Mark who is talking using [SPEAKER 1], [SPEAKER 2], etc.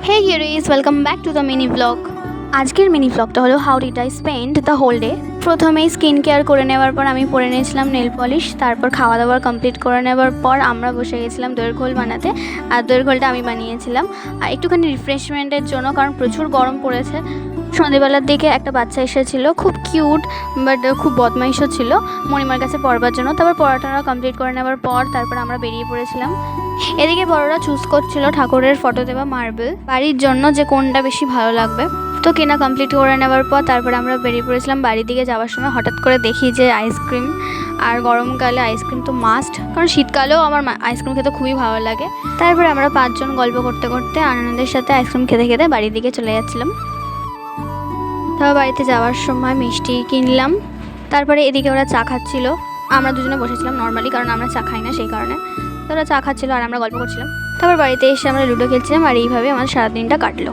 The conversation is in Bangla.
[SPEAKER 1] Hey here is welcome back to the mini blog. আজকের মিনি ব্লগটা হলো how did I spend the whole day. প্রথমেই স্কিন কেয়ার করে নেওয়ার পর আমি পরে নিয়েছিলাম নেল পলিশ। তারপর খাওয়া দাওয়া কমপ্লিট করে নেওয়ার পর আমরা বসে গেছিলাম দইয়ের ঘোল বানাতে। আর দইয়ের ঘোলটা আমি বানিয়েছিলাম আর একটুখানি রিফ্রেশমেন্টের জন্য, কারণ প্রচুর গরম পড়েছে। সন্ধ্যেবেলার দিকে একটা বাচ্চা এসেছিল, খুব কিউট বাট খুব বদমাইশও ছিল, মণিমার কাছে পড়বার জন্য। তারপর পড়াটা কমপ্লিট করে নেওয়ার পর তারপর আমরা বেরিয়ে পড়েছিলাম। এদিকে বড়রা চুজ করছিল ঠাকুরের ফটো দেওয়া মার্বেল বাড়ির জন্য, যে কোনটা বেশি ভালো লাগবে। তো কেনা কমপ্লিট করে নেওয়ার পর তারপরে আমরা বেরিয়ে পড়েছিলাম। বাড়ির দিকে যাওয়ার সময় হঠাৎ করে দেখি যে আইসক্রিম, আর গরমকালে আইসক্রিম তো মাস্ট, কারণ শীতকালেও আমার আইসক্রিম খেতে খুবই ভালো লাগে। তারপরে আমরা 5 জন গল্প করতে করতে আনন্দের সাথে আইসক্রিম খেতে খেতে বাড়ির দিকে চলে যাচ্ছিলাম। তারপর বাড়িতে যাওয়ার সময় মিষ্টি কিনলাম। তারপরে এদিকে ওরা চা খাচ্ছিল, আমরা দুজনে বসেছিলাম নর্মালি, কারণ আমরা চা খাই না সেই কারণে। তো ওরা চা খাচ্ছিলো আর আমরা গল্প করছিলাম। তারপর বাড়িতে এসে আমরা লুডো খেলছিলাম, আর এইভাবে আমার সারাদিনটা কাটলো।